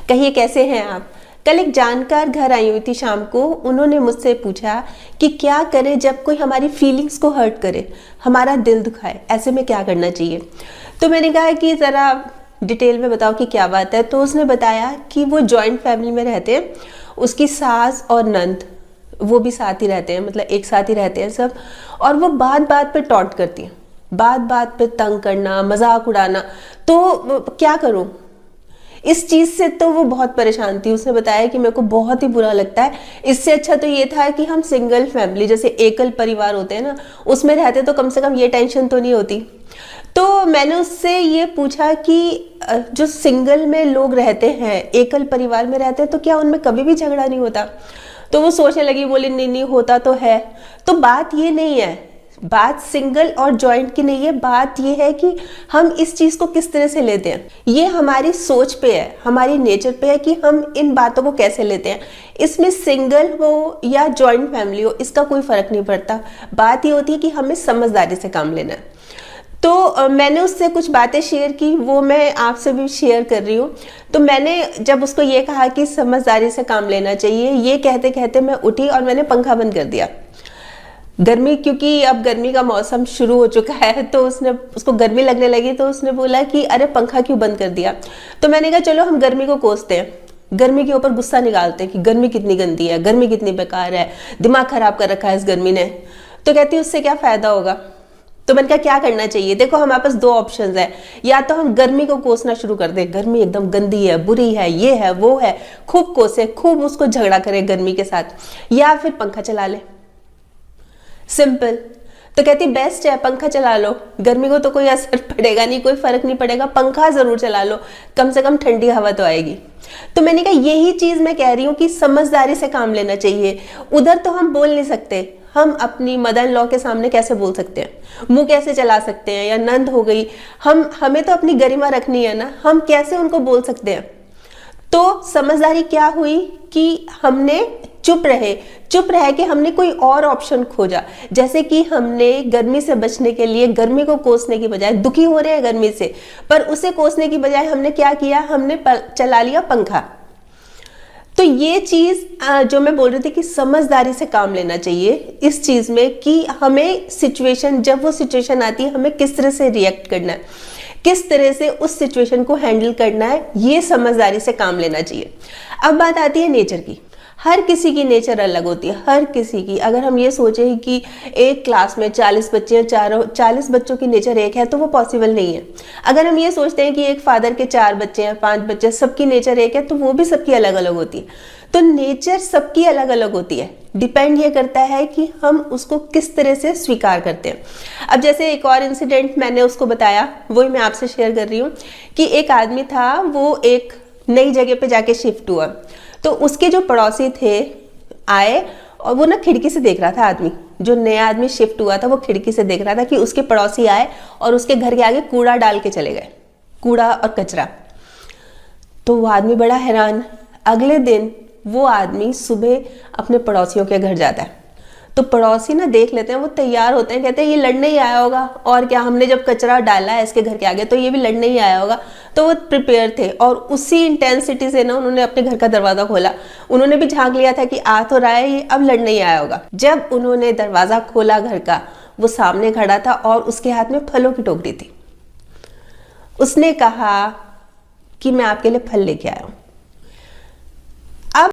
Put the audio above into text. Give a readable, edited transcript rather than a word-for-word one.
कहिए कैसे हैं आप। कल एक जानकार घर आई हुई थी शाम को। उन्होंने मुझसे पूछा कि क्या करें जब कोई हमारी फीलिंग्स को हर्ट करे, हमारा दिल दुखाए, ऐसे में क्या करना चाहिए। तो मैंने कहा कि ज़रा डिटेल में बताओ कि क्या बात है। तो उसने बताया कि वो जॉइंट फैमिली में रहते हैं, उसकी सास और नंद वो भी साथ ही रहते हैं, मतलब एक साथ ही रहते हैं सब। और वो बात बात पे टॉन्ट करती हैं, बात बात पे तंग करना, मजाक उड़ाना। तो क्या करूं, इस चीज़ से तो वो बहुत परेशान थी। उसने बताया कि मेरे को बहुत ही बुरा लगता है। इससे अच्छा तो ये था कि हम सिंगल फैमिली, जैसे एकल परिवार होते हैं ना, उसमें रहते तो कम से कम ये टेंशन तो नहीं होती। तो मैंने उससे ये पूछा कि जो सिंगल में लोग रहते हैं, एकल परिवार में रहते हैं, तो क्या उनमें कभी भी झगड़ा नहीं होता। तो वो सोचने लगी, बोली नहीं नहीं होता तो है। तो बात ये नहीं है, बात सिंगल और जॉइंट की नहीं है, बात ये है कि हम इस चीज को किस तरह से लेते हैं। ये हमारी सोच पे है, हमारी नेचर पे है कि हम इन बातों को कैसे लेते हैं। इसमें सिंगल हो या जॉइंट फैमिली हो, इसका कोई फर्क नहीं पड़ता। बात ये होती है कि हमें समझदारी से काम लेना है। तो मैंने उससे कुछ बातें शेयर की, वो मैं आपसे भी शेयर कर रही हूँ। तो मैंने जब उसको ये कहा कि समझदारी से काम लेना चाहिए, ये कहते कहते मैं उठी और मैंने पंखा बंद कर दिया। गर्मी, क्योंकि अब गर्मी का मौसम शुरू हो चुका है, तो उसको गर्मी लगने लगी। तो उसने बोला कि अरे पंखा क्यों बंद कर दिया। तो मैंने कहा चलो हम गर्मी को कोसते हैं, गर्मी के ऊपर गुस्सा निकालते हैं कि गर्मी कितनी गंदी है, गर्मी कितनी बेकार है, दिमाग खराब कर रखा है इस गर्मी ने। तो कहती उससे क्या फायदा होगा। तो मैंने कहा क्या करना चाहिए। देखो हमारे पास दो ऑप्शंस है, या तो हम गर्मी को कोसना शुरू कर दें, गर्मी एकदम गंदी है, बुरी है, ये है वो है, खूब कोसे, खूब उसको झगड़ा करें गर्मी के साथ, या फिर पंखा चला ले, सिंपल। तो कहती बेस्ट है पंखा चला लो, गर्मी को तो कोई असर पड़ेगा नहीं, कोई फर्क नहीं पड़ेगा, पंखा जरूर चला लो, कम से कम ठंडी हवा तो आएगी। तो मैंने कहा यही चीज मैं कह रही हूँ कि समझदारी से काम लेना चाहिए। उधर तो हम बोल नहीं सकते, हम अपनी मदर इन लॉ के सामने कैसे बोल सकते हैं, मुंह कैसे चला सकते हैं, या नंद हो गई, हमें तो अपनी गरिमा रखनी है ना, हम कैसे उनको बोल सकते हैं। तो समझदारी क्या हुई कि हमने चुप रहे कि हमने कोई और ऑप्शन खोजा। जैसे कि हमने गर्मी से बचने के लिए गर्मी को कोसने की बजाय, दुखी हो रहे हैं गर्मी से, पर उसे कोसने की बजाय हमने क्या किया, हमने चला लिया पंखा। तो ये चीज जो मैं बोल रही थी कि समझदारी से काम लेना चाहिए इस चीज में, कि हमें सिचुएशन, जब वो सिचुएशन आती है, हमें किस तरह से रिएक्ट करना है, किस तरह से उस सिचुएशन को हैंडल करना है, ये समझदारी से काम लेना चाहिए। अब बात आती है नेचर की। हर किसी की नेचर अलग होती है, हर किसी की। अगर हम ये सोचें कि एक क्लास में 40 बच्चे हैं, 40 बच्चों की नेचर एक है, तो वो पॉसिबल नहीं है। अगर हम ये सोचते हैं कि एक फादर के 4 बच्चे हैं, 5 बच्चे, सबकी नेचर एक है, तो वो भी सबकी अलग अलग होती है। तो नेचर सबकी अलग अलग होती है, डिपेंड ये करता है कि हम उसको किस तरह से स्वीकार करते हैं। अब जैसे एक और इंसिडेंट मैंने उसको बताया, वही मैं आपसे शेयर कर रही हूँ कि एक आदमी था, वो एक नई जगह पे जाके शिफ्ट हुआ। तो उसके जो पड़ोसी थे आए, और वो ना खिड़की से देख रहा था, आदमी जो नया आदमी शिफ्ट हुआ था वो खिड़की से देख रहा था कि उसके पड़ोसी आए और उसके घर के आगे कूड़ा डाल के चले गए, कूड़ा और कचरा। तो वो आदमी बड़ा हैरान। अगले दिन वो आदमी सुबह अपने पड़ोसियों के घर जाता है। तो पड़ोसी ना देख लेते हैं, वो तैयार होते हैं, कहते हैं ये लड़ने ही आया होगा, और क्या, हमने जब कचरा डाला है इसके घर के आगे तो ये भी लड़ने ही आया होगा। तो वो प्रिपेयर थे, और उसी इंटेंसिटी से ना उन्होंने अपने घर का दरवाजा खोला। उन्होंने भी झांक लिया था कि आ तो रहा है ये, अब लड़ने ही आया होगा। जब उन्होंने दरवाजा खोला घर का, वो सामने खड़ा था और उसके हाथ में फलों की टोकरी थी। उसने कहा कि मैं आपके लिए फल लेके आया हूं।